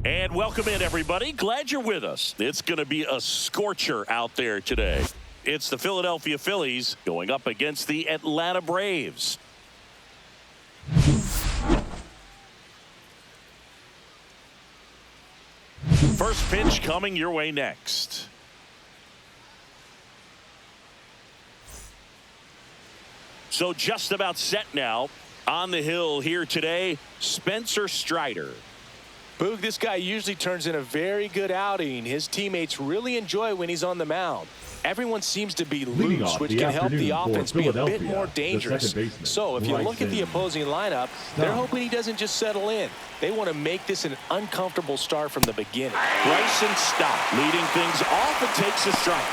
And welcome in, everybody. Glad you're with us. It's going to be a scorcher out there today. It's the Philadelphia Phillies going up against the Atlanta Braves. First pitch coming your way next. So just about set now. On the hill here today, Spencer Strider. Boog, this guy usually turns in a very good outing. His teammates really enjoy when he's on the mound. Everyone seems to be loose, which can help the offense be a bit more dangerous. So if you look at the opposing lineup, they're hoping he doesn't just settle in. They want to make this an uncomfortable start from the beginning. Bryson Stott leading things off and takes a strike.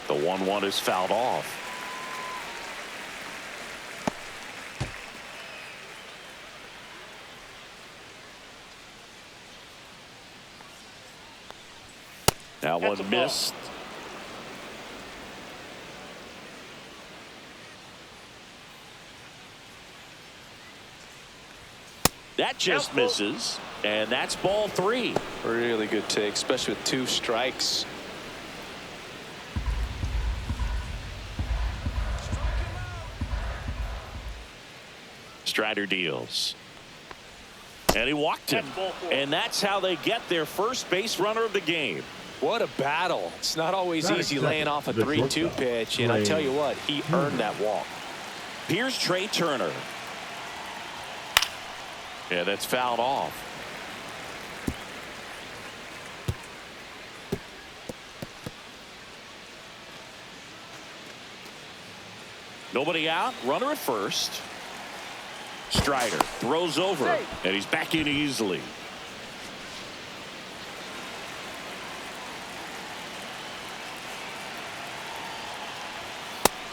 The 1-1 is fouled off. That one missed. That just misses, and that's ball 3. Really good take, especially with 2 strikes. Strider deals. And he walked him. And that's how they get their first base runner of the game. What a battle. It's not always easy laying off a 3-2 pitch, and I tell you what, he earned that walk. Here's Trey Turner. Yeah, that's fouled off. Nobody out. Runner at first. Strider throws over, and he's back in easily.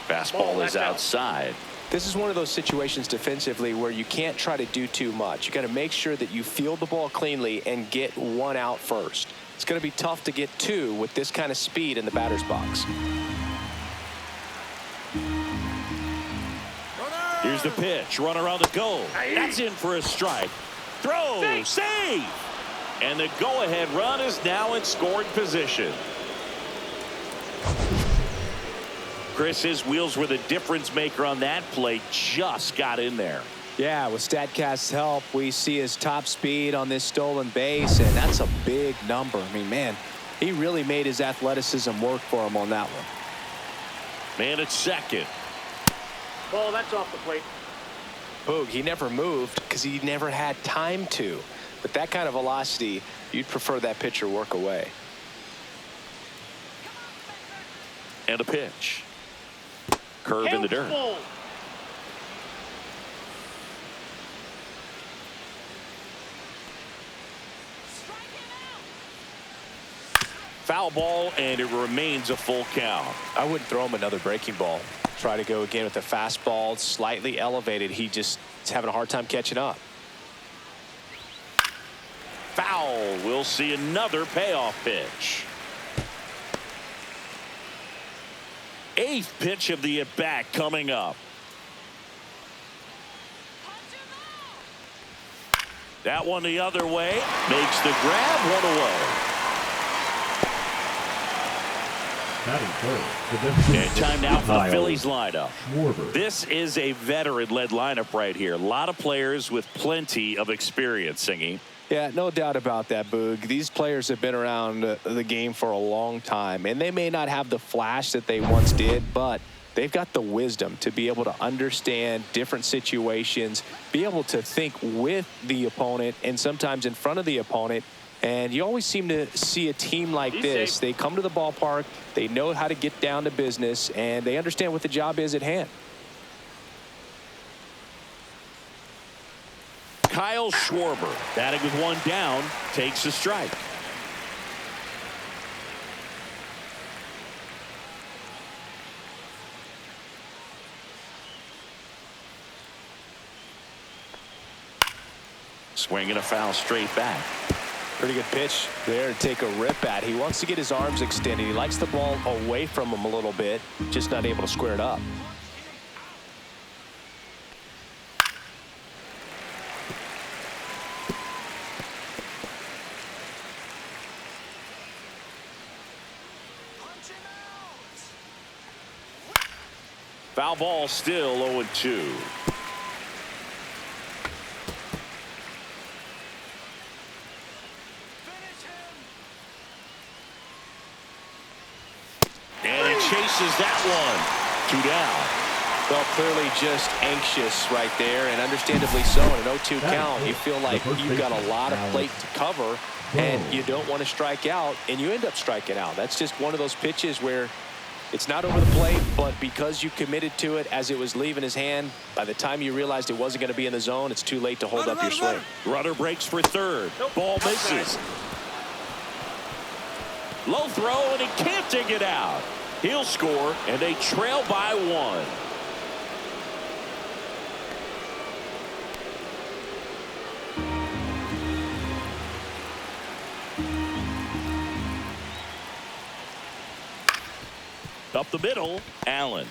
Fastball is outside. This is one of those situations defensively where you can't try to do too much. You got to make sure that you field the ball cleanly and get 1 out first. It's going to be tough to get 2 with this kind of speed in the batter's box. Here's the pitch. Runner on the go. That's in for a strike. Throw. Save. And the go-ahead run is now in scoring position. Chris, his wheels were the difference maker on that play. Just got in there. Yeah, with StatCast's help, we see his top speed on this stolen base, and that's a big number. I mean, man, he really made his athleticism work for him on that one. Man at second. Ball, that's off the plate. Boog, he never moved because he never had time to. But that kind of velocity, you'd prefer that pitcher work away. And a pitch. Curve in the dirt. Foul ball, and it remains a full count. I wouldn't throw him another breaking ball. Try to go again with the fastball, slightly elevated. He just is having a hard time catching up. Foul. We'll see another payoff pitch. 8th pitch of the at-bat coming up. That one the other way. Makes the grab, 1 away. And time now for the Phillies lineup. This is a veteran-led lineup right here. A lot of players with plenty of experience, Singy. Yeah, no doubt about that, Boog. These players have been around the game for a long time, and they may not have the flash that they once did, but they've got the wisdom to be able to understand different situations, be able to think with the opponent and sometimes in front of the opponent. And you always seem to see a team like this. They come to the ballpark, they know how to get down to business, and they understand what the job is at hand. Kyle Schwarber, batting with 1 down, takes a strike. Swing and a foul straight back. Pretty good pitch there to take a rip at. He wants to get his arms extended. He likes the ball away from him a little bit, just not able to square it up. Foul ball, still 0-2. And he chases that one. 2 down. Well, clearly just anxious right there, and understandably so. In an 0-2 count, you feel like you've got a lot of plate to cover, and you don't want to strike out, and you end up striking out. That's just one of those pitches where it's not over the plate, but because you committed to it as it was leaving his hand, by the time you realized it wasn't going to be in the zone, it's too late to hold up your swing. Runner breaks for third. Ball misses. Low throw, and he can't dig it out. He'll score, and they trail by 1. Up the middle, Allen.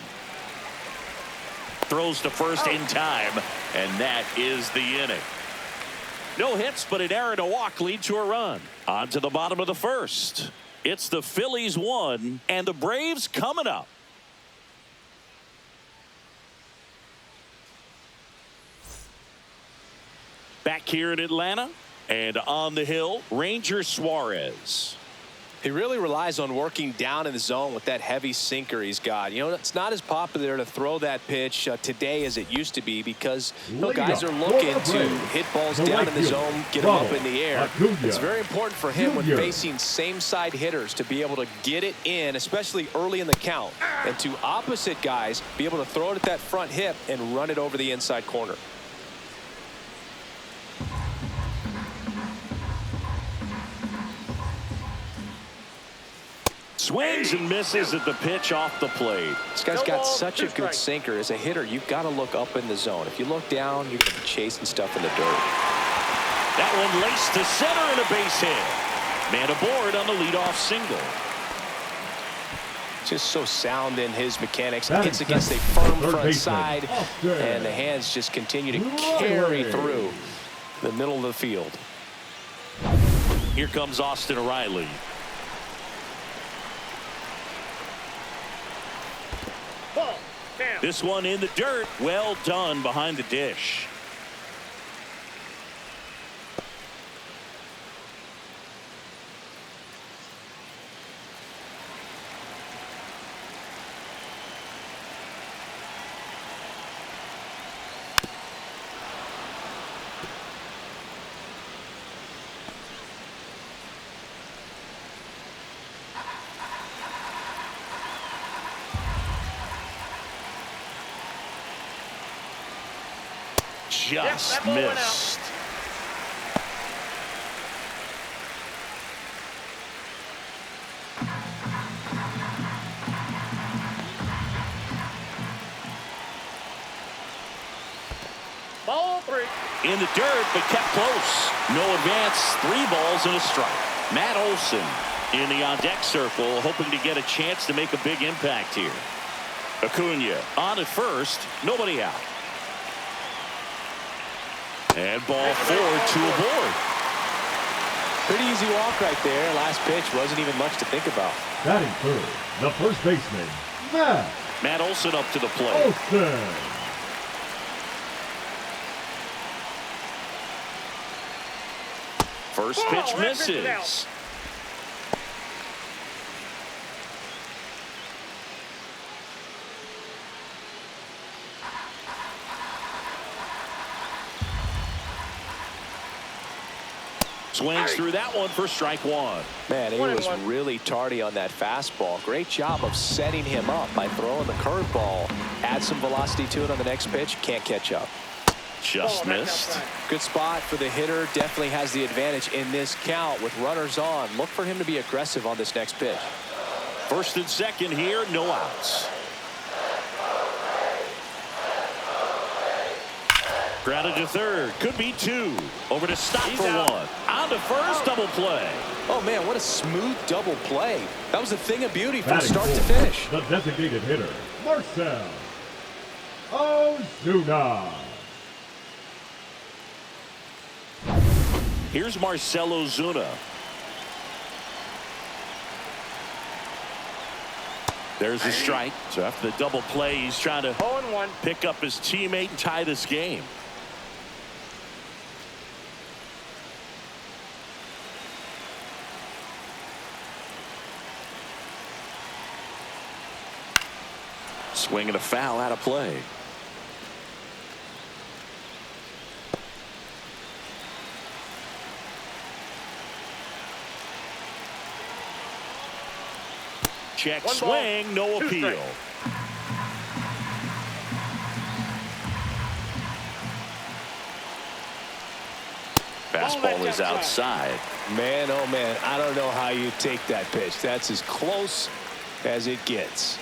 Throws to first in time, and that is the inning. No hits, but an error to walk lead to a run. On to the bottom of the first. It's the Phillies 1, and the Braves coming up. Back here in Atlanta, and on the hill, Ranger Suarez. He really relies on working down in the zone with that heavy sinker he's got. You know, it's not as popular to throw that pitch today as it used to be because guys are looking to hit balls down in the zone, get them up in the air. It's very important for him when facing same-side hitters to be able to get it in, especially early in the count, and to opposite guys be able to throw it at that front hip and run it over the inside corner. Swings and misses at the pitch off the plate. This guy's got such a good sinker. As a hitter, you've got to look up in the zone. If you look down, you're going to be chasing stuff in the dirt. That one laced to center and a base hit. Man aboard on the leadoff single. Just so sound in his mechanics. Hits against a firm front side, and the hands just continue to carry through the middle of the field. Here comes Austin Riley. This one in the dirt. Well done behind the dish. Just missed. Ball 3. In the dirt, but kept close. No advance. 3 balls and a strike. Matt Olson in the on-deck circle, hoping to get a chance to make a big impact here. Acuna on at first. Nobody out. And ball 4, 2 aboard. Pretty easy walk right there. Last pitch wasn't even much to think about. Batting third, the first baseman, Matt Olson up to the plate. Olson. First pitch misses. Swings through that one for strike 1. Man, he was really tardy on that fastball. Great job of setting him up by throwing the curveball. Add some velocity to it on the next pitch. Can't catch up. Just missed. Good spot for the hitter. Definitely has the advantage in this count with runners on. Look for him to be aggressive on this next pitch. First and second here, no outs. Grounded to third. Could be two. Over to stop He's for out. one. On to first. Double play. Oh, man, what a smooth double play. That was a thing of beauty from Batting start to fourth, finish. the designated hitter, Marcell Ozuna. Here's Marcell Ozuna. There's a strike. So after the double play, he's trying to 0-1. pick up his teammate and tie this game. Swing and a foul out of play. Check One ball, swing, no two appeal. strikes. Fastball is outside. Man, oh, man, I don't know how you take that pitch. That's as close as it gets.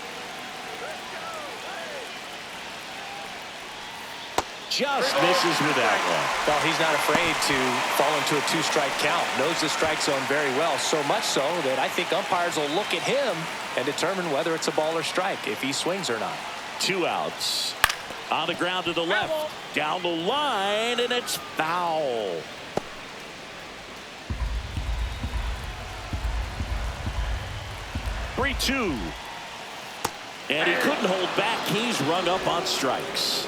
Just misses with that one. Well, he's not afraid to fall into a two-strike count. Knows the strike zone very well, so much so that I think umpires will look at him and determine whether it's a ball or strike, if he swings or not. 2 outs. On the ground to the left. Down the line, and it's foul. Three-two. And he couldn't hold back. He's rung up on strikes.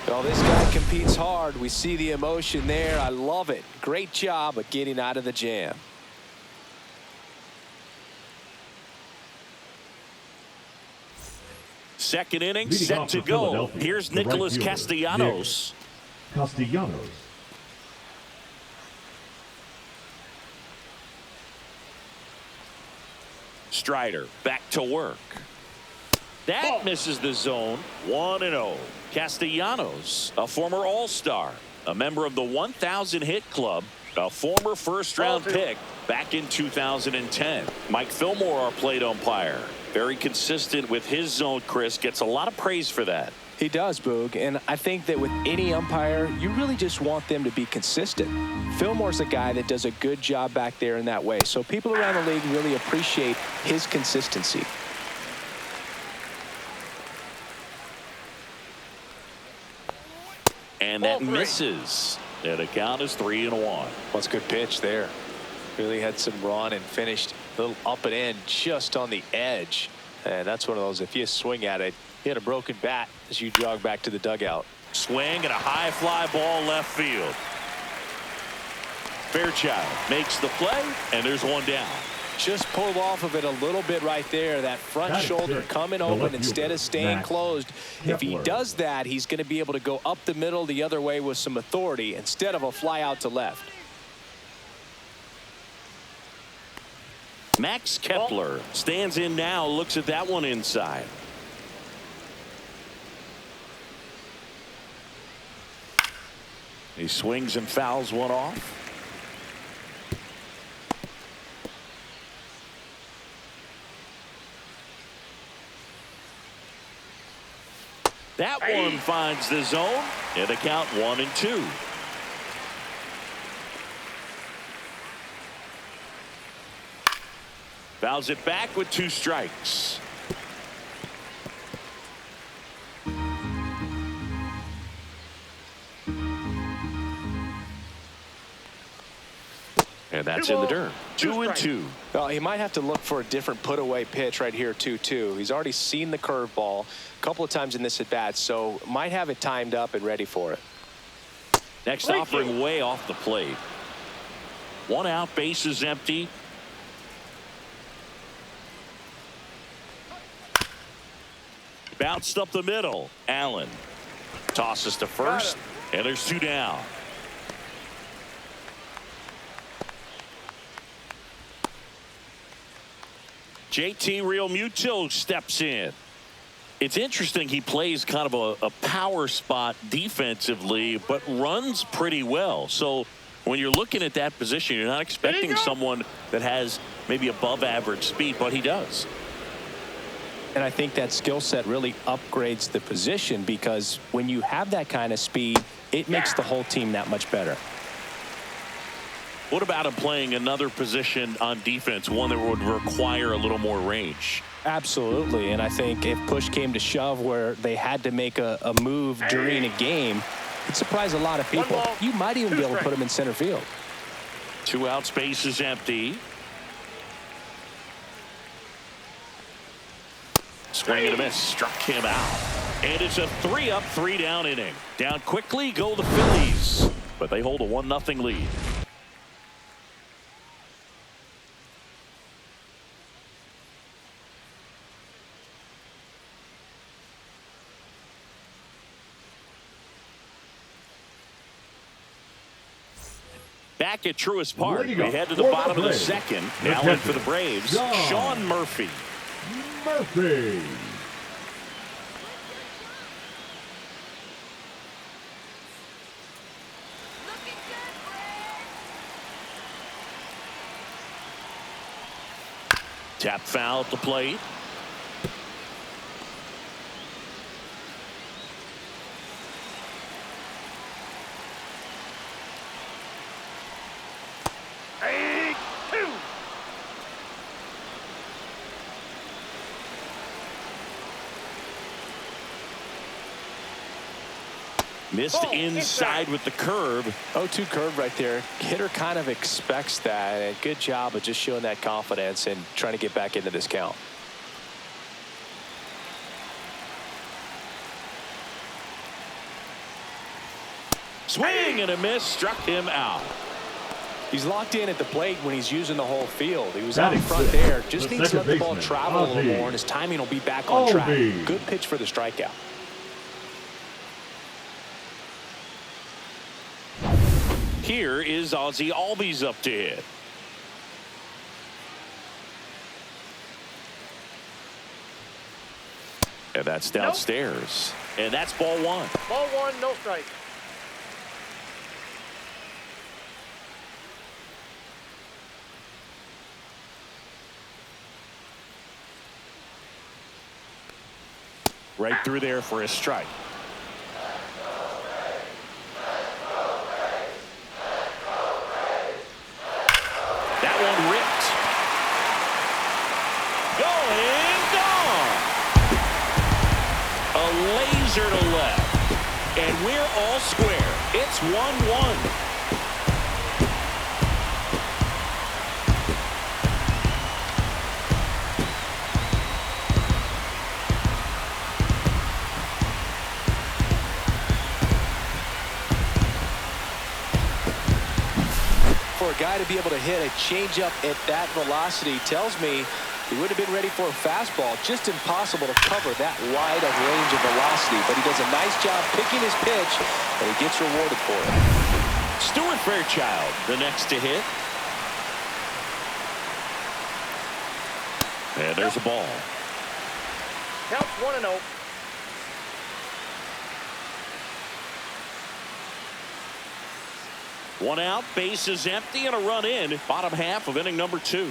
Well, this guy competes hard. We see the emotion there. I love it. Great job of getting out of the jam. Second inning Leading set off to for go. Philadelphia, Here's the right Nicholas fielder, Castellanos. Castellanos. Strider back to work. That misses the zone. 1-0. Castellanos, a former All-Star, a member of the 1,000 hit club, a former first-round pick back in 2010. Mike Fillmore, our plate umpire, very consistent with his zone. Chris gets a lot of praise for that. He does, Boog, and I think that with any umpire, you really just want them to be consistent. Fillmore's a guy that does a good job back there in that way, so people around the league really appreciate his consistency. And that misses. And the count is 3-1. Well, it's a good pitch there. Really had some run and finished a little up and in just on the edge. And that's one of those, if you swing at it, hit a broken bat as you jog back to the dugout. Swing and a high fly ball left field. Fairchild makes the play, and there's one down. Just pulled off of it a little bit right there. That front That is shoulder it. coming The open left instead fielder, of staying Max closed. If he Kepler. does that, he's going to be able to go up the middle the other way with some authority instead of a fly out to left. Max Kepler stands in now, looks at that one inside. He swings and fouls one off. That one finds the zone, and the count 1-2. Fouls it back with 2 strikes. And that's in the dirt. 2-2. Well, he might have to look for a different put away pitch right here 2-2. He's already seen the curveball a couple of times in this at bat, so might have it timed up and ready for it. Next offering way off the plate. 1 out, base is empty. Bounced up the middle. Allen tosses to first, and there's 2 down. JT Realmuto steps in. It's interesting, he plays kind of a power spot defensively, but runs pretty well. So when you're looking at that position, you're not expecting someone that has maybe above average speed, but he does. And I think that skill set really upgrades the position, because when you have that kind of speed, it makes the whole team that much better. What about him playing another position on defense, one that would require a little more range? Absolutely. And I think if push came to shove where they had to make a move during a game, it'd surprise a lot of people. You might even be able to put him in center field. 2 out, space is empty. Swing and a miss, struck him out. And it's a 3-up, 3-down inning. Down quickly go the Phillies, but they hold a 1-0 lead. Back at Truist Park, we head to the bottom of the second. Now in for the Braves, Sean Murphy. Murphy. Tap foul at the plate. Missed inside with the curve. 0-2 curve right there. Hitter kind of expects that. And good job of just showing that confidence and trying to get back into this count. Swing and a miss, struck him out. He's locked in at the plate when he's using the whole field. He was out in front there. Just needs to let the ball travel a little more, and his timing will be back on track. Good pitch for the strikeout. Here is Ozzie Albies up to hit. And that's downstairs. And that's ball one. Ball one, no strike. Right through there for a strike. That one ripped. Going gone. A laser to left. And we're all square. It's 1-1. For a guy to be able to hit a changeup at that velocity tells me he would have been ready for a fastball. Just impossible to cover that wide of range of velocity. But he does a nice job picking his pitch, and he gets rewarded for it. Stuart Fairchild, the next to hit. And there's a ball. Counts 1-0. One out, base is empty, and a run in. Bottom half of inning number 2.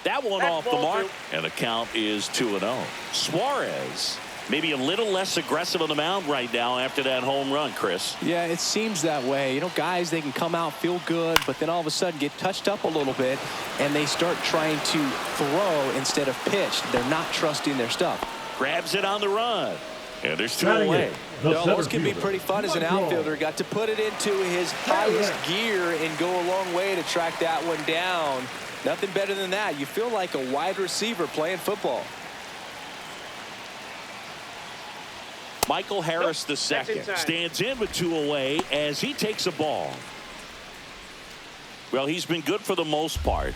That one off the mark, and the count is 2-0. Suarez, maybe a little less aggressive on the mound right now after that home run, Chris. Yeah, it seems that way. You know, guys, they can come out, feel good, but then all of a sudden get touched up a little bit, and they start trying to throw instead of pitch. They're not trusting their stuff. Grabs it on the run. And there's 2 away. Those can be pretty fun as an outfielder. Got to put it into his highest gear and go a long way to track that one down. Nothing better than that. You feel like a wide receiver playing football. Michael Harris the second stands in with 2 away as he takes a ball. Well, he's been good for the most part.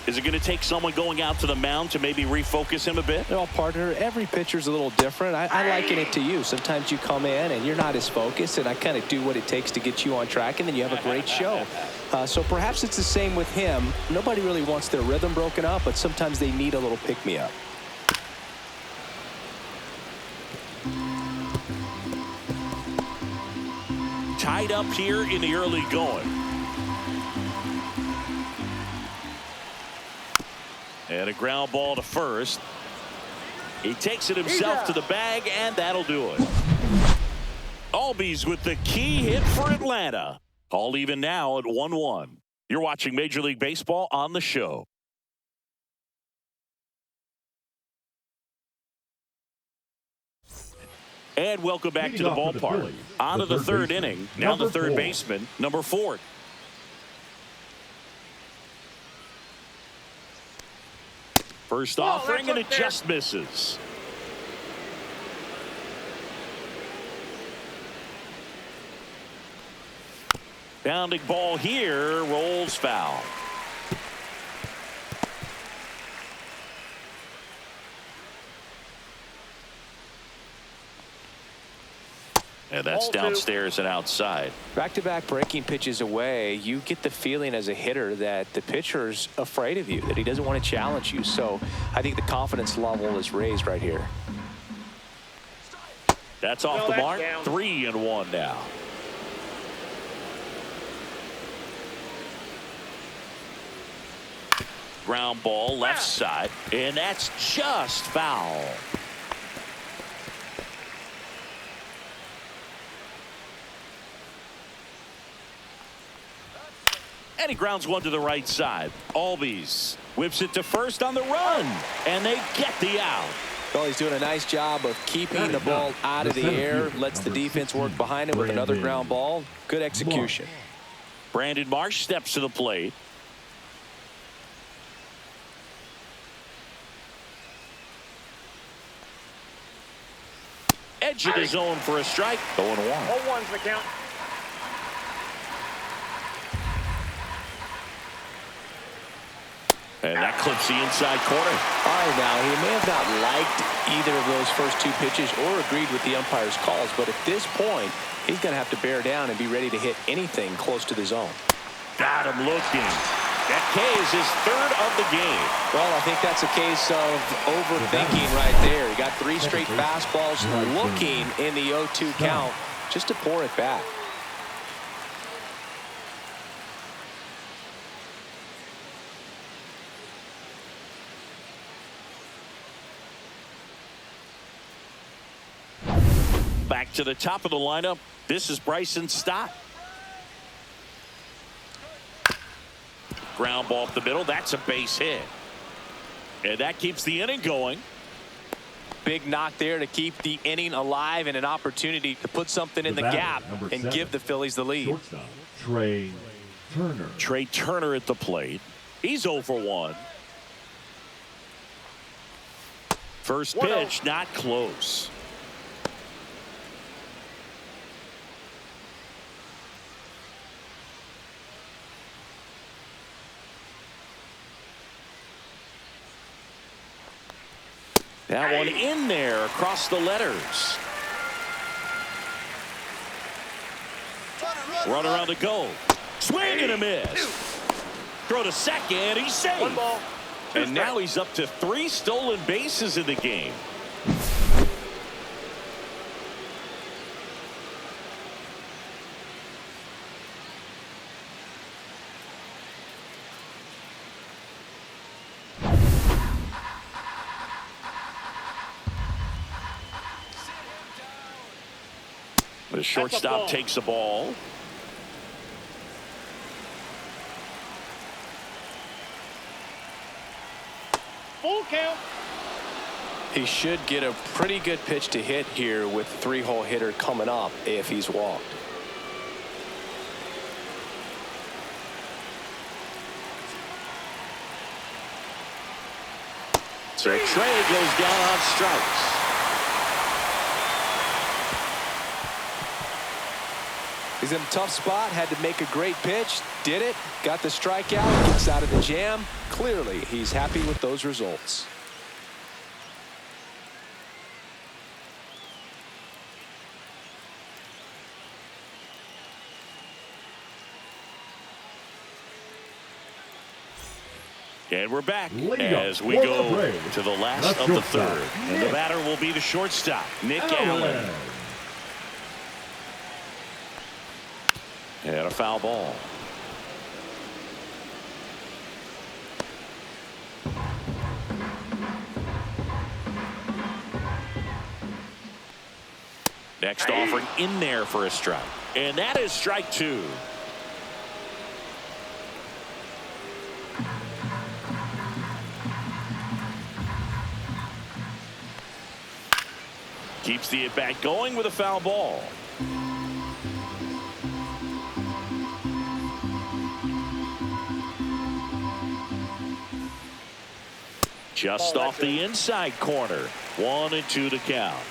Is it going to take someone going out to the mound to maybe refocus him a bit? Well, partner, every pitcher's a little different. I liken it to you. Sometimes you come in and you're not as focused, and I kind of do what it takes to get you on track, and then you have a great show. So perhaps it's the same with him. Nobody really wants their rhythm broken up, but sometimes they need a little pick-me-up. Tied up here in the early going. And a ground ball to first. He takes it himself to the bag, and that'll do it. Albies with the key hit for Atlanta. All even now at 1-1. You're watching Major League Baseball on the show. And welcome back to the ballpark. On to the third inning. Now the third baseman, number 4. First offering, and it just misses. Bounding ball here, rolls foul. And that's downstairs and outside. Back-to-back breaking pitches away, you get the feeling as a hitter that the pitcher's afraid of you, that he doesn't want to challenge you. So I think the confidence level is raised right here. That's off the mark. 3-1 now. Ground ball left side, and that's just foul. And he grounds one to the right side. Albies whips it to first on the run, and they get the out. Well, he's doing a nice job of keeping the ball out of the air, lets the defense work behind him with another ground ball. Good execution. Brandon Marsh steps to the plate. Edge of the zone for a strike. 0-1. 0-1's the count. And that clips the inside corner. All right, now, he may have not liked either of those first two pitches or agreed with the umpire's calls, but at this point, he's going to have to bear down and be ready to hit anything close to the zone. Got him looking. That K is his third of the game. Well, I think that's a case of overthinking right there. He got 3 straight fastballs looking in the 0-2 count just to pour it back. Back to the top of the lineup. This is Bryson Stott. Ground ball up the middle. That's a base hit. And that keeps the inning going. Big knock there to keep the inning alive and an opportunity to put something in the gap and give the Phillies the lead. Trey Turner at the plate. He's 0 for 1. First pitch, not close. That one in there across the letters. Runner on the go. Swing and a miss. Throw to second. He's safe. 1 ball. And now he's up to 3 stolen bases in the game. The shortstop takes the ball. Full count. He should get a pretty good pitch to hit here with the 3-hole hitter coming up if he's walked. So Trey goes down on strikes. He's in a tough spot, had to make a great pitch, did it, got the strikeout, gets out of the jam. Clearly, he's happy with those results. And we're back as we go to the last of the third. And the batter will be the shortstop, Nick Allen. And a foul ball. Next offering in there for a strike. And that is strike two. Keeps the at-bat going with a foul ball. Just off the inside corner. 1-2 to count.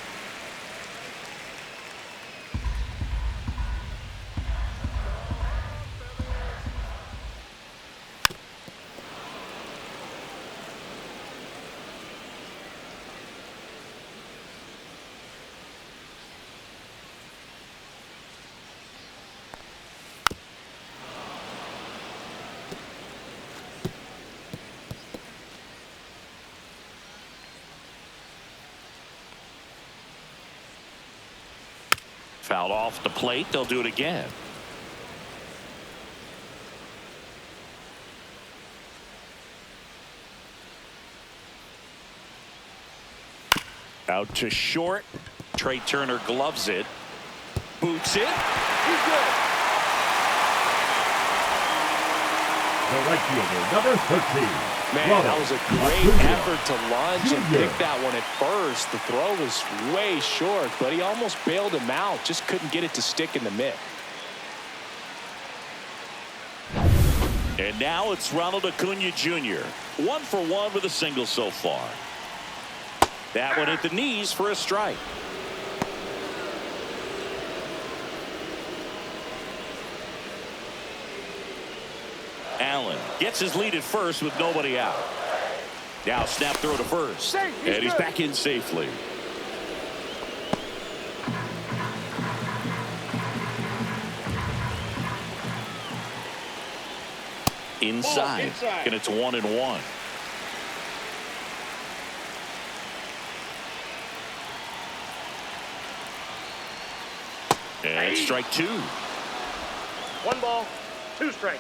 Fouled off the plate. They'll do it again. Out to short. Trey Turner gloves it. Boots it. He's good. The right fielder, number 13. Man, that was a great effort to lunge and pick that one at first. The throw was way short, but he almost bailed him out. Just couldn't get it to stick in the mitt. And now it's Ronald Acuna Jr. 1 for 1 with a single so far. That one hit the knees for a strike. Allen gets his lead at first with nobody out. Now snap throw to first. And he's back in safely. Inside. And it's 1-1. And strike two. 1 ball, 2 strikes.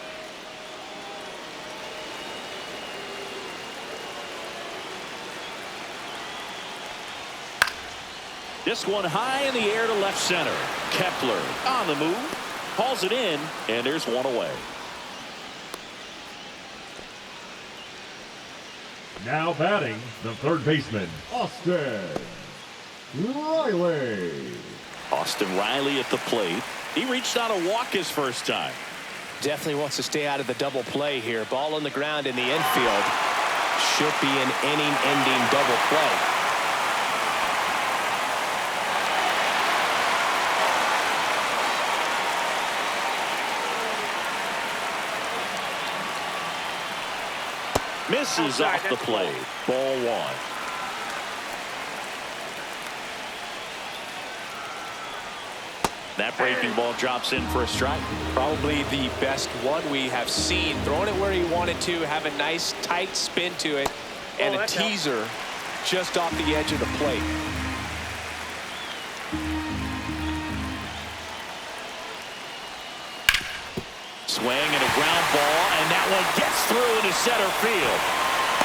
This one high in the air to left center. Kepler on the move. Hauls it in, and there's one away. Now batting, the third baseman, Austin Riley. Austin Riley at the plate. He reached out a walk his first time. Definitely wants to stay out of the double play here. Ball on the ground in the infield. Should be an inning-ending double play. Misses off the plate. Ball one. That breaking ball drops in for a strike. Probably the best one we have seen. Throwing it where he wanted to, have a nice tight spin to it, and a teaser just off the edge of the plate. Swing and a ground ball, and that one gets through into center field.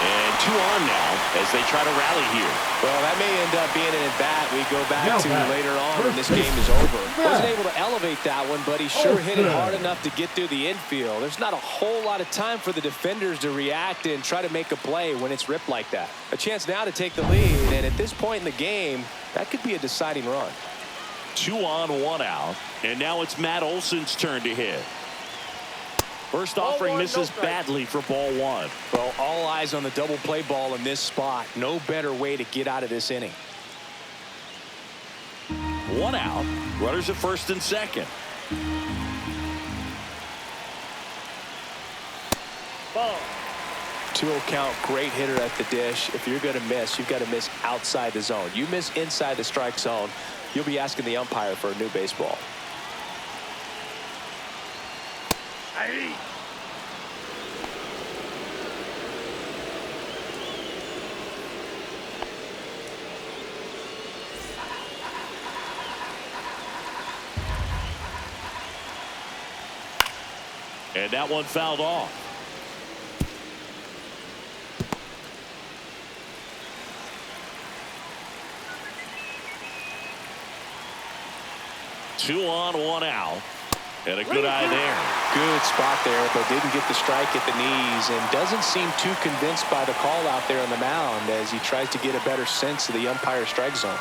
And 2 on now as they try to rally here. Well, that may end up being an at-bat we go back to later on when this game is over. Wasn't able to elevate that one, but he sure hit it hard enough to get through the infield. There's not a whole lot of time for the defenders to react and try to make a play when it's ripped like that. A chance now to take the lead, and at this point in the game, that could be a deciding run. 2 on, 1 out, and now it's Matt Olson's turn to hit. First offering misses badly for ball one. Well, all eyes on the double play ball in this spot. No better way to get out of this inning. 1 out. Runners at first and second. Ball. 2-0 count, great hitter at the dish. If you're going to miss, you've got to miss outside the zone. You miss inside the strike zone, you'll be asking the umpire for a new baseball. And that one fouled off. 2 on, 1 out. And a good eye there. Good spot there, but didn't get the strike at the knees and doesn't seem too convinced by the call out there on the mound as he tries to get a better sense of the umpire strike zone.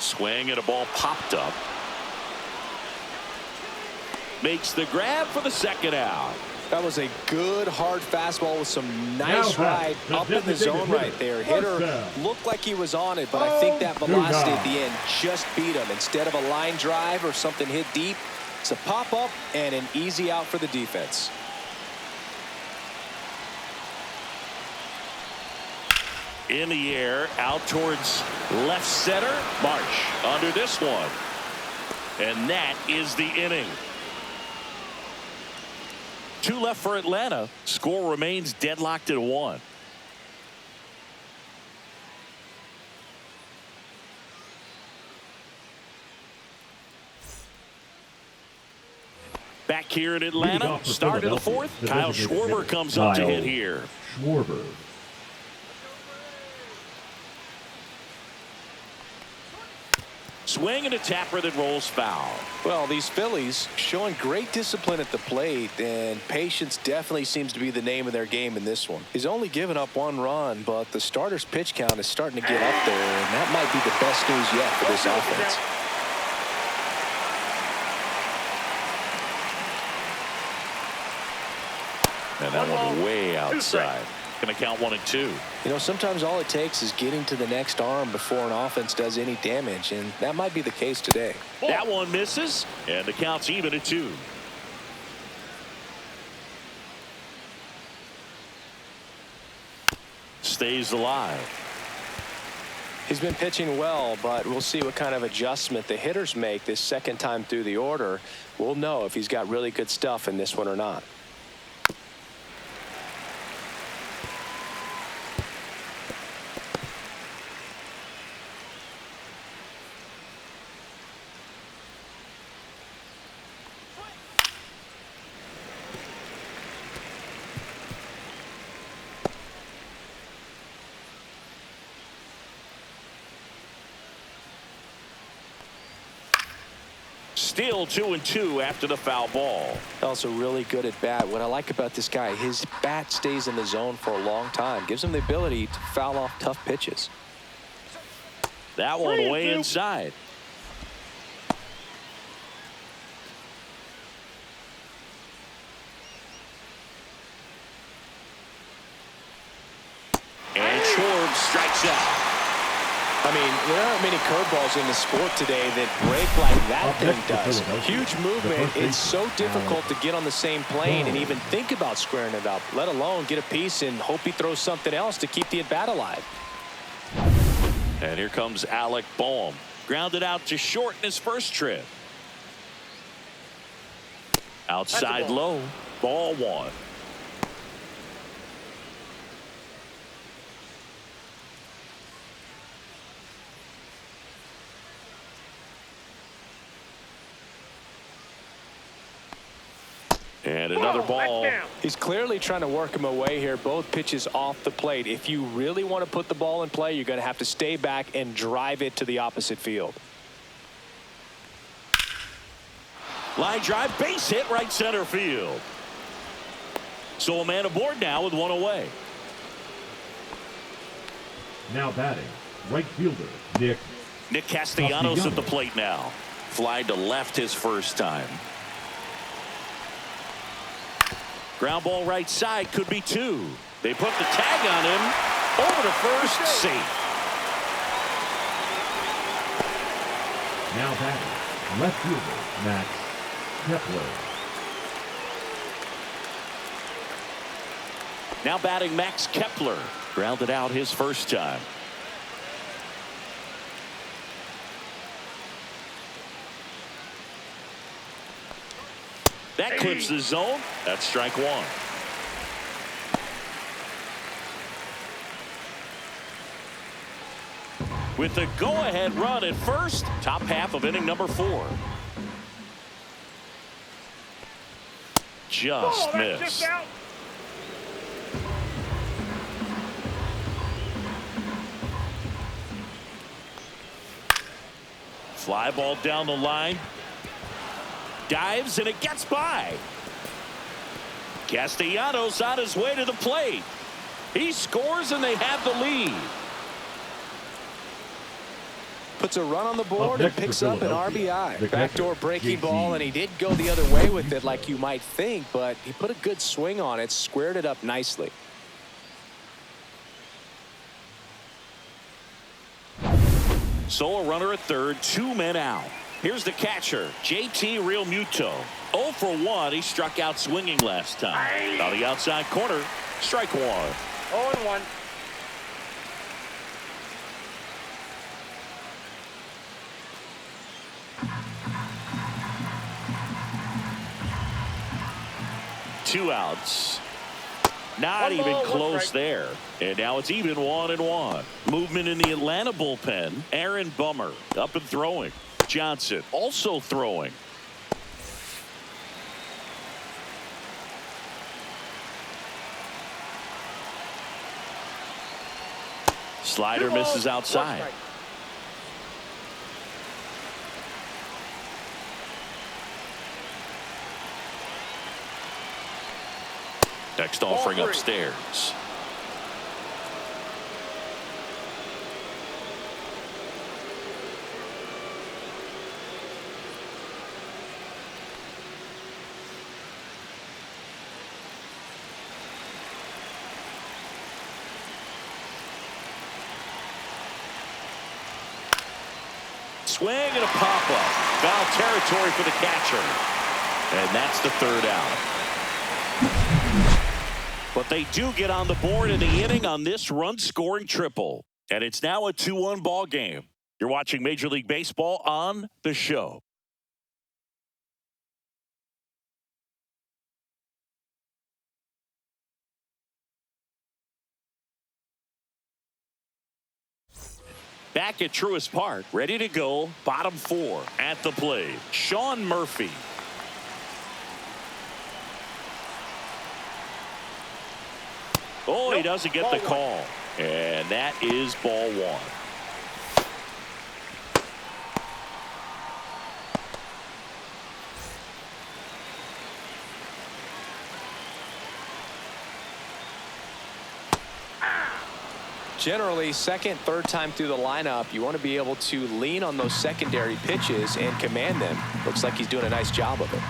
Swing and a ball popped up. Makes the grab for the second out. That was a good hard fastball with some nice ride up in the zone right there. Hitter looked like he was on it, but I think that velocity at the end just beat him. Instead of a line drive or something hit deep, it's a pop up and an easy out for the defense. In the air, out towards left center. Marsh under this one. And that is the inning. 2 left for Atlanta. Score remains deadlocked at 1. Back here in Atlanta, start of the 4th. Kyle Schwarber comes up to hit here. Schwarber. Swing and a tapper that rolls foul. Well, these Phillies showing great discipline at the plate, and patience definitely seems to be the name of their game in this one. He's only given up 1 run, but the starter's pitch count is starting to get up there, and that might be the best news yet for this offense. And that one way outside. Going to count 1 and 2. You know, sometimes all it takes is getting to the next arm before an offense does any damage, and that might be the case today. That one misses, and the count's even at 2. Stays alive. He's been pitching well, but we'll see what kind of adjustment the hitters make this second time through the order. We'll know if he's got really good stuff in this one or not. Still 2 and 2 after the foul ball. Also really good at bat. What I like about this guy, his bat stays in the zone for a long time. Gives him the ability to foul off tough pitches. That one way inside. And Schwarber strikes out. I mean, there aren't many curveballs in the sport today that break like that thing does. Huge movement. It's so difficult to get on the same plane and even think about squaring it up, let alone get a piece and hope he throws something else to keep the at-bat alive. And here comes Alec Boehm. Grounded out to short in his first trip. Outside low. Ball 1. And another ball. He's clearly trying to work him away here. Both pitches off the plate. If you really want to put the ball in play, you're going to have to stay back and drive it to the opposite field. Line drive, base hit, right center field. So a man aboard now with 1 away. Now batting, right fielder, Nick Castellanos at the plate now. Fly to left his first time. Ground ball right side, could be 2. They put the tag on him. Over to first, safe. Now batting, left fielder, Max Kepler. Now batting Max Kepler. Grounded out his first time. That clips the zone. That's strike 1. With the go-ahead run at first, top half of inning number 4. Just missed. Fly ball down the line. Dives, and it gets by. Castellanos on his way to the plate. He scores, and they have the lead. Puts a run on the board and picks up an RBI. Backdoor breaking JT. ball, and he did go the other way with it like you might think, but he put a good swing on it, squared it up nicely. So a runner at third, 2 men out. Here's the catcher, JT Realmuto. 0 for 1. He struck out swinging last time. On the outside corner, strike one. 0-1. Two outs. Not One even ball, one close strike. there. And now it's even 1-1. Movement in the Atlanta bullpen. Aaron Bummer up and throwing. Johnson also throwing. Slider 2 balls, misses 1 outside. strike. Next Ball offering 3. upstairs. Swing and a pop-up. Foul territory for the catcher. And that's the third out. But they do get on the board in the inning on this run-scoring triple. And it's now a 2-1 ball game. You're watching Major League Baseball on The Show. Back at Truist Park, ready to go. Bottom 4 at the plate. Sean Murphy. Oh, he doesn't get the call. And that is ball 1. Generally, second, third time through the lineup, you want to be able to lean on those secondary pitches and command them. Looks like he's doing a nice job of it.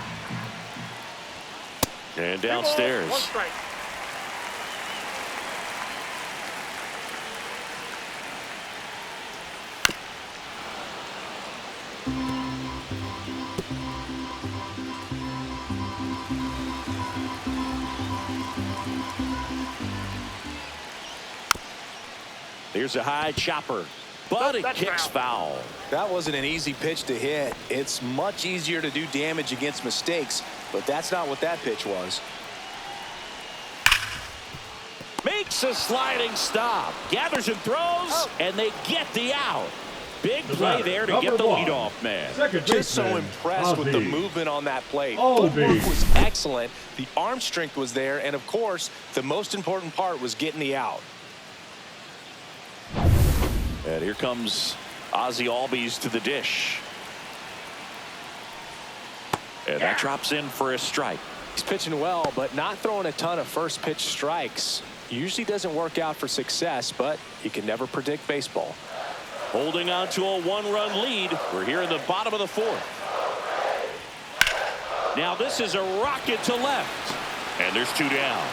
And 2 balls, downstairs. 1 strike. Here's a high chopper, but it That's kicks foul. That wasn't an easy pitch to hit. It's much easier to do damage against mistakes, but that's not what that pitch was. Makes a sliding stop. Gathers and throws, and they get the out. Big play there to get the leadoff man. Just so impressed with the movement on that plate. Albie. Footwork was excellent. The arm strength was there, and of course, the most important part was getting the out. And here comes Ozzie Albies to the dish. And that drops in for a strike. He's pitching well, but not throwing a ton of first pitch strikes. Usually doesn't work out for success, but you can never predict baseball. Holding on to a 1-run lead. We're here in the bottom of the 4th. Now this is a rocket to left. And there's 2 down.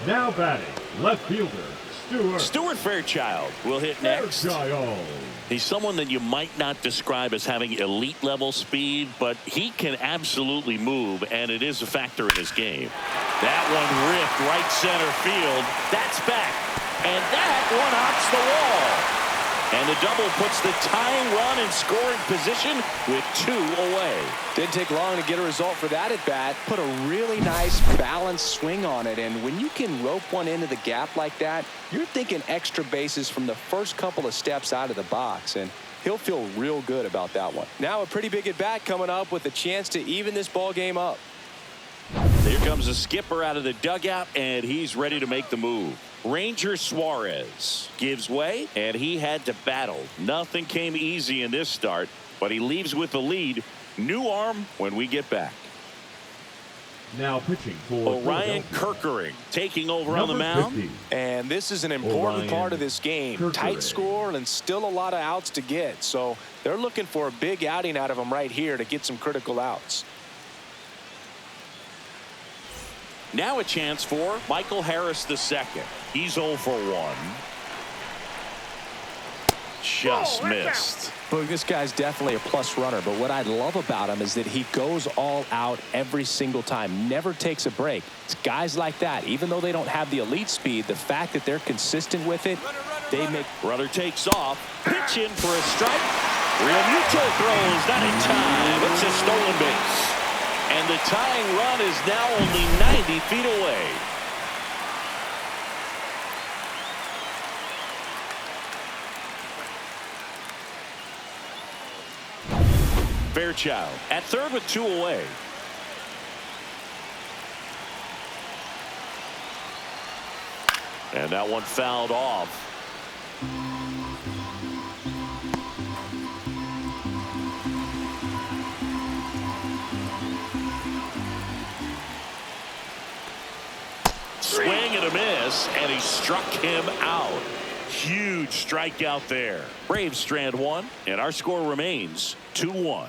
Now batting, left fielder, Stuart Fairchild will hit next. Fairchild. He's someone that you might not describe as having elite level speed, but he can absolutely move, and it is a factor in his game. That one ripped right center field. That's back, and that one hops the wall. And the double puts the tying run in scoring position with 2 away. Didn't take long to get a result for that at bat. Put a really nice balanced swing on it, and when you can rope one into the gap like that, you're thinking extra bases from the first couple of steps out of the box, and he'll feel real good about that one. Now a pretty big at bat coming up with a chance to even this ball game up. Here comes the skipper out of the dugout, and he's ready to make the move. Ranger Suarez gives way, and he had to battle. Nothing came easy in this start, but he leaves with the lead. New arm when we get back. Now pitching for Orion Kerkering taking over on the mound. 50. And this is an important Orion part of this game. Kerkering. Tight score and still a lot of outs to get. So they're looking for a big outing out of him right here to get some critical outs. Now a chance for Michael Harris II. He's 0 for 1. Just missed. Look, this guy's definitely a plus runner, but what I love about him is that he goes all out every single time, never takes a break. It's guys like that, even though they don't have the elite speed, the fact that they're consistent with it, they make. Runner takes off, pitch in for a strike. Realmuto throws, not in time. It's a stolen base. And the tying run is now only 90 feet away. Fairchild at third with 2 away. And that one fouled off. Swing and a miss, and he struck him out. Huge strikeout there. Braves strand 1, and our score remains 2-1.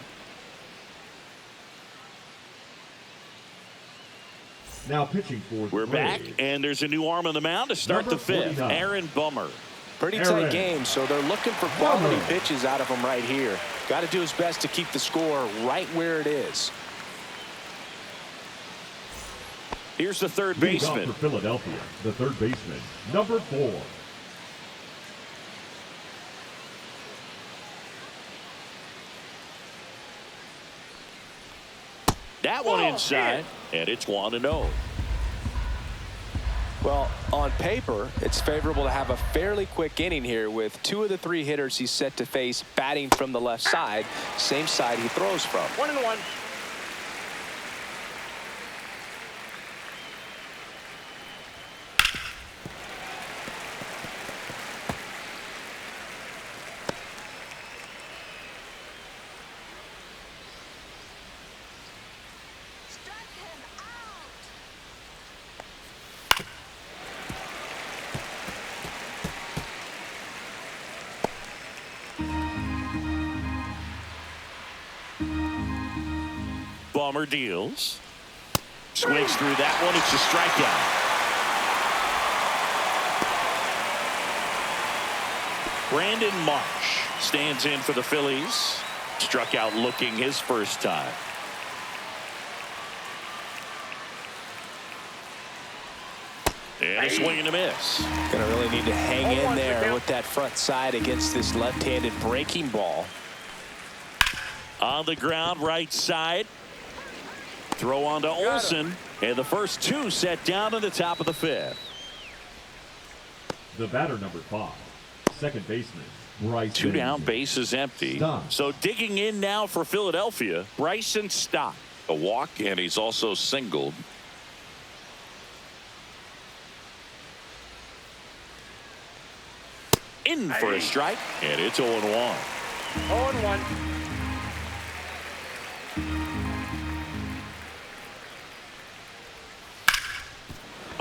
Now pitching for We're back, and there's a new arm on the mound to start the 5th. Aaron Bummer. Pretty tight game, so they're looking for quality pitches out of him right here. Got to do his best to keep the score right where it is. Here's the third Leading baseman. off for Philadelphia, the third baseman, number 4. That one inside, and it's 1-0. Well, on paper, it's favorable to have a fairly quick inning here with 2 of the 3 hitters he's set to face batting from the left side, same side he throws from. 1-1. Bummer deals. Swings through that one. It's a strikeout. Brandon Marsh stands in for the Phillies. Struck out looking his first time. And a swing and a miss. Gonna really need to hang in there with that front side against this left-handed breaking ball. On the ground, right side. Throw on to Olsen, and the first 2 set down in the top of the 5th. The batter, number 5, second baseman, Bryson. 2 down, base is empty. Stock. So digging in now for Philadelphia, Bryson Stock. A walk, and he's also singled. In for a strike, and it's 0-1. 0-1.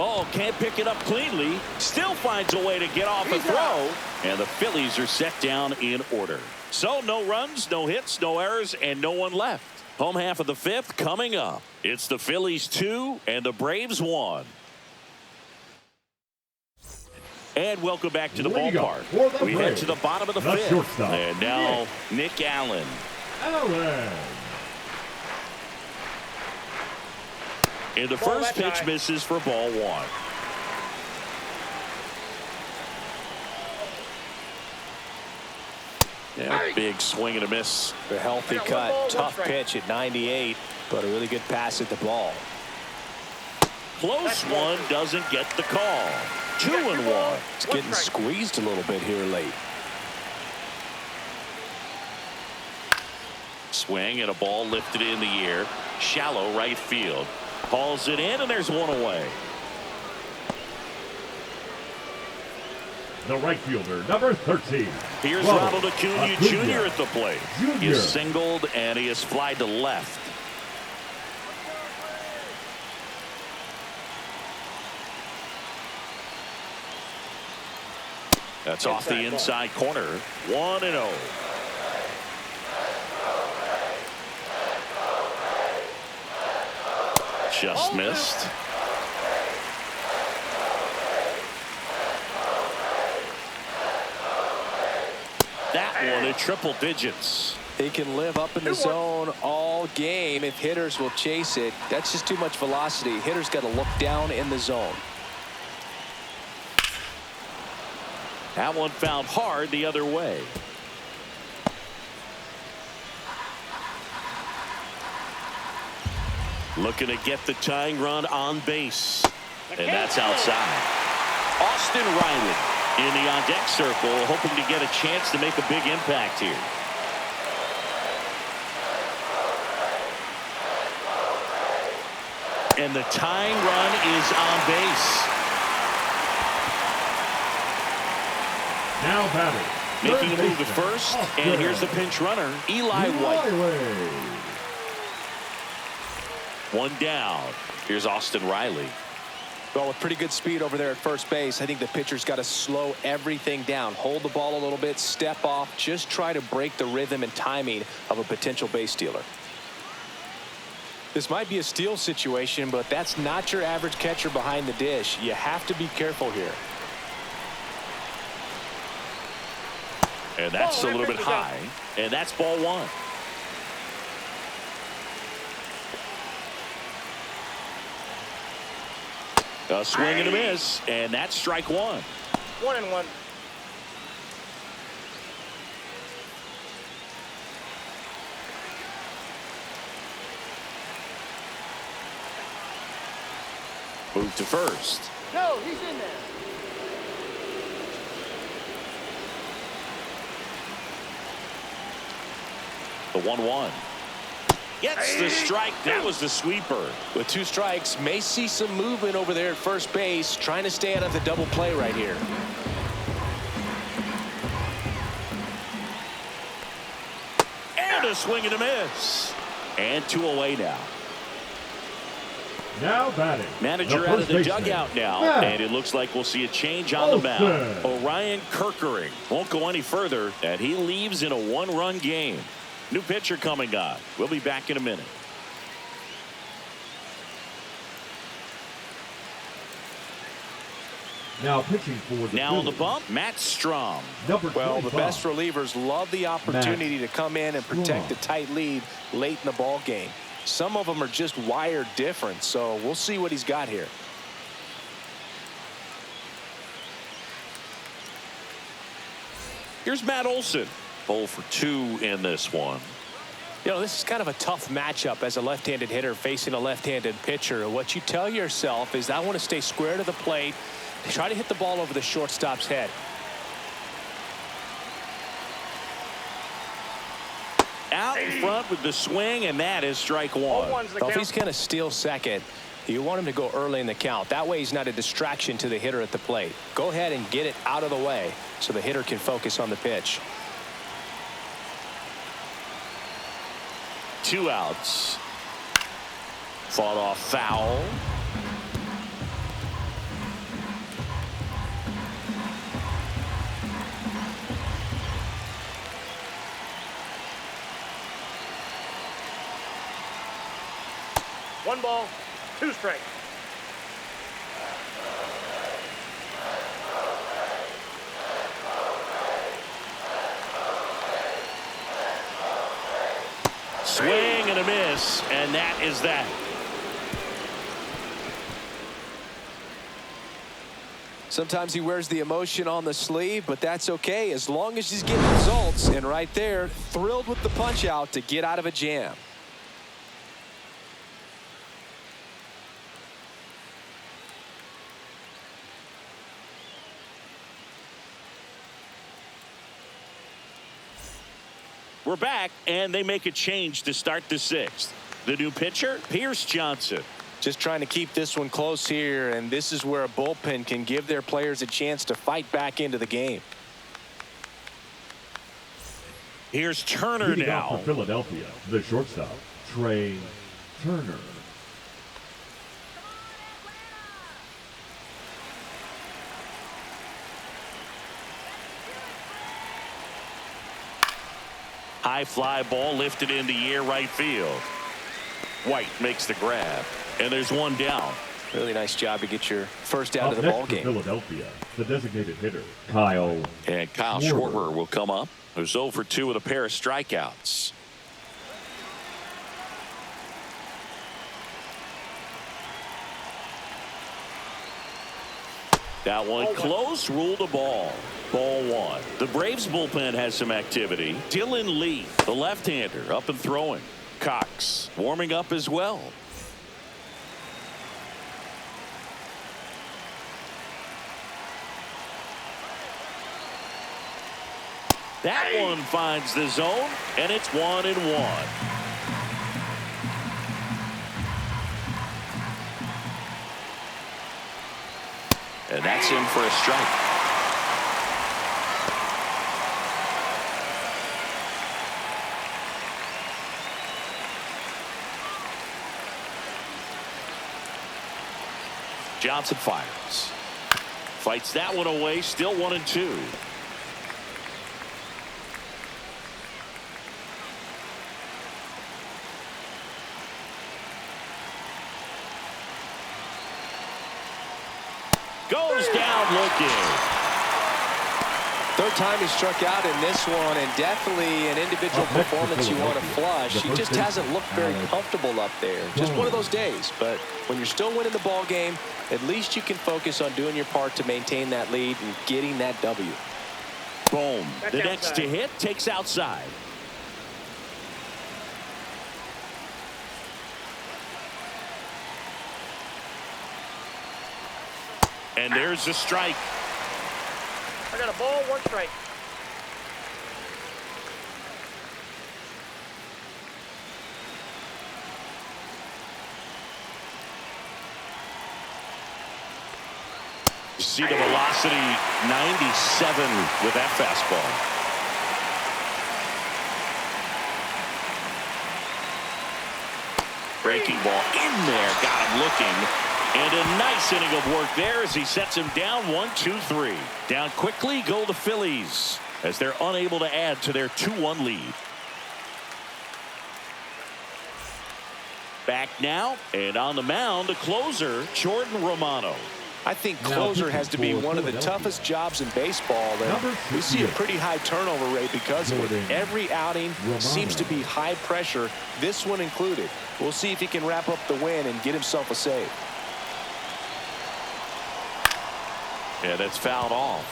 Oh, can't pick it up cleanly. Still finds a way to get off a throw. And the Phillies are set down in order. So no runs, no hits, no errors, and no one left. Home half of the 5th coming up. It's the Phillies 2 and the Braves 1. And welcome back to the ballpark. We head to the bottom of the 5th. And now Nick Allen. And the first pitch misses for ball 1. Yeah, big swing and a miss. A healthy cut, tough pitch at 98, but a really good pass at the ball. Close one, doesn't get the call. 2-1. It's getting squeezed a little bit here late. Swing and a ball lifted in the air. Shallow right field. Hauls it in, and there's one away. the right fielder, number 13. Here's Ronald Acuna Jr. at the plate. He is Jr. singled and he is flied to left. That's off the inside corner. 1-0. Just missed. That one at triple digits. He can live up in the zone all game if hitters will chase it. That's just too much velocity. Hitters got to look down in the zone. That one found hard the other way. Looking to get the tying run on base. And that's outside. Austin Riley in the on-deck circle, hoping to get a chance to make a big impact here. And the tying run is on base. Now batting. Making a move to first, and here's the pinch runner, Eli White. One down. Here's Austin Riley. Well, with pretty good speed over there at first base, I think the pitcher's got to slow everything down. Hold the ball a little bit, step off, just try to break the rhythm and timing of a potential base stealer. This might be a steal situation, but that's not your average catcher behind the dish. You have to be careful here. And that's a little bit high. And that's ball one. A swing and a miss. And that's strike one. 1-1. Move to first. No, he's in there. The 1-1. Gets the strike. That was the sweeper. With two strikes, may see some movement over there at first base, trying to stay out of the double play right here. And a swing and a miss. And two away now. Now batting. Manager out of the dugout now. And it looks like we'll see a change on the mound. Orion Kirkering won't go any further, and he leaves in a one-run game. New pitcher coming on. We'll be back in a minute. Now pitching for the Now on the Phillies, bump, Matt Strom. Well, the best relievers love the opportunity to come in and protect a tight lead late in the ball game. Some of them are just wired different, so we'll see what he's got here. Here's Matt Olson. 0 for 2 in this one. You know, this is kind of a tough matchup as a left-handed hitter facing a left-handed pitcher. What you tell yourself is, I want to stay square to the plate, try to hit the ball over the shortstop's head. Out in front with the swing, and that is strike one. Well, if he's going to steal second, you want him to go early in the count. That way he's not a distraction to the hitter at the plate. Go ahead and get it out of the way so the hitter can focus on the pitch. 2 outs. Fought off foul. One ball, 2 strikes. Swing and a miss, and that is that. Sometimes he wears the emotion on the sleeve, but that's okay as long as he's getting results. And right there, thrilled with the punch out to get out of a jam. We're back, and they make a change to start the 6th. The new pitcher, Pierce Johnson. Just trying to keep this one close here, and this is where a bullpen can give their players a chance to fight back into the game. Here's Turner Leading now. off for Philadelphia, the shortstop, Trey Turner. High fly ball lifted in the air right field. White makes the grab, and there's one down. Really nice job to get your first out Up of the next ball for game. Philadelphia, the designated hitter, Kyle. And Kyle Schwarber will come up, who's 0 for 2 with a pair of strikeouts. That one close, ruled a ball. Ball 1. The Braves bullpen has some activity. Dylan Lee, the left-hander, up and throwing. Cox warming up as well. That one finds the zone, and it's 1-1. And that's in for a strike. Johnson fires. Fights that one away, still 1-2. Goes down looking. Third time he struck out in this one, and definitely an individual performance you want to flush. He just hasn't looked very comfortable up there. Just one of those days. But when you're still winning the ball game, at least you can focus on doing your part to maintain that lead and getting that W. Boom. The next to hit takes outside. And there's a strike. I got a ball, 1 strike. You see the velocity 97 with that fastball. Breaking ball in there, got him looking. And a nice inning of work there as he sets him down 1-2-3. Down quickly go the Phillies as they're unable to add to their 2-1 lead. Back now, and on the mound, the closer, Jordan Romano. I think closer has to be one of the toughest jobs in baseball. And we see a pretty high turnover rate because of it. Every outing seems to be high pressure, this one included. We'll see if he can wrap up the win and get himself a save. Yeah, that's fouled off.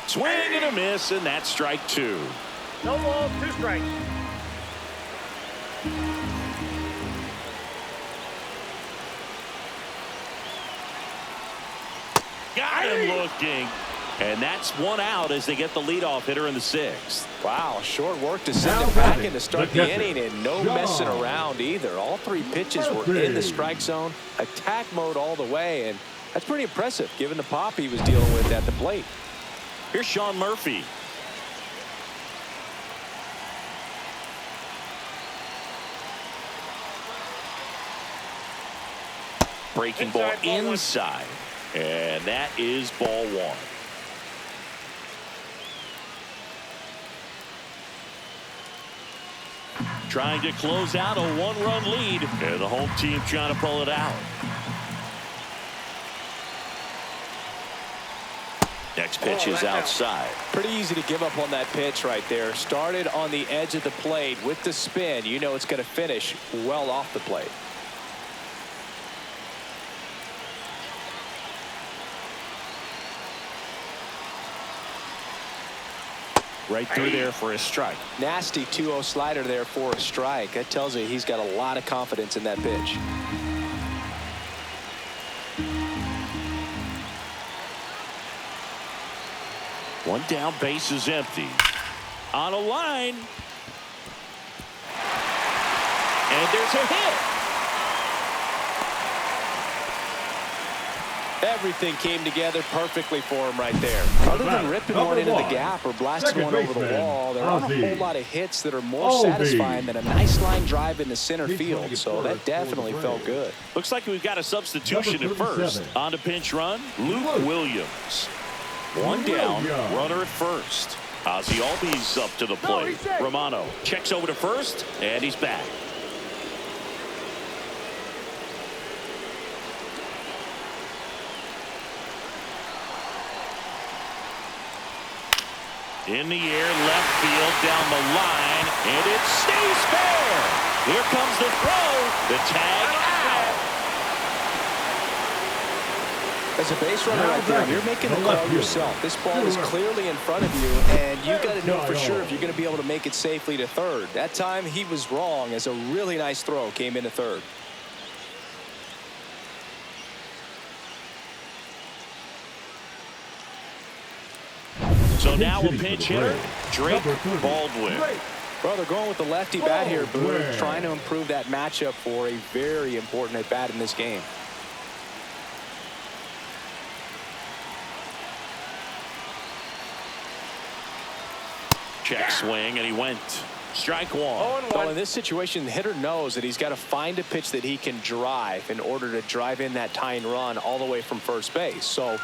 Swing and a miss, and that's strike 2. No balls, 2 strikes. Got him looking. And that's 1 out as they get the leadoff hitter in the 6th. Wow, short work to send him back in to start the inning, and no messing around either. All 3 pitches were in the strike zone, attack mode all the way, and that's pretty impressive given the pop he was dealing with at the plate. Here's Sean Murphy. Breaking ball inside, and that is ball 1. Trying to close out a 1-run lead, and the home team trying to pull it out. Next pitch is outside. Pretty easy to give up on that pitch right there. Started on the edge of the plate with the spin. You know it's going to finish well off the plate. Right through there for a strike. Nasty 2-0 slider there for a strike. That tells you he's got a lot of confidence in that pitch. One down, base is empty. On a line. And there's a hit. Everything came together perfectly for him right there. Other than ripping one into the gap or blasting one over the wall, there aren't a whole lot of hits that are more satisfying than a nice line drive into center field. So that definitely felt good. Looks like we've got a substitution at first. On to pinch run, Luke Williams. One down, runner at first. Ozzie Albies up to the plate. Romano checks over to first, and he's back. In the air, left field, down the line, and it stays fair. Here comes the throw. The tag out. As a base runner right there, you're making the call yourself. This ball is clearly in front of you, and you got to know for sure if you're going to be able to make it safely to third. That time he was wrong, as a really nice throw came into third. So now a pinch hitter, Drake Baldwin. Well, they're going with the lefty bat here, Boo, trying to improve that matchup for a very important at bat in this game. Check swing, and he went. Strike one. Well, in this situation, the hitter knows that he's got to find a pitch that he can drive in order to drive in that tying run all the way from first base. So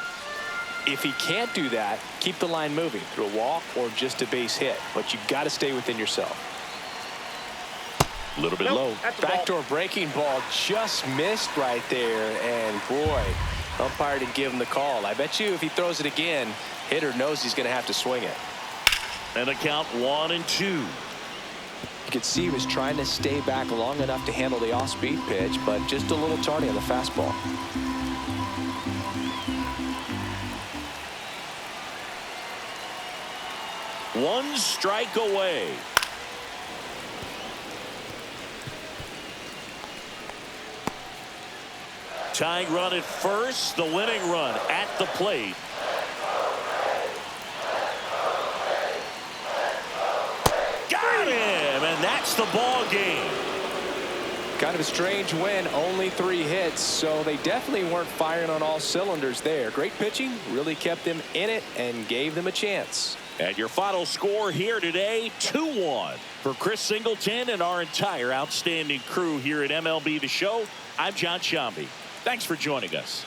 if he can't do that, keep the line moving through a walk or just a base hit. But you got to stay within yourself. A little bit low. Backdoor breaking ball just missed right there. And boy, umpire didn't give him the call. I bet you if he throws it again, hitter knows he's going to have to swing it. And a count 1-2. You could see he was trying to stay back long enough to handle the off-speed pitch, but just a little tardy on the fastball. One strike away. Tying run at first, the winning run at the plate. Got him, and that's the ball game. Kind of a strange win, only 3 hits, so they definitely weren't firing on all cylinders there. Great pitching, really kept them in it and gave them a chance. And your final score here today, 2-1. For Chris Singleton and our entire outstanding crew here at MLB The Show, I'm John Shambi. Thanks for joining us.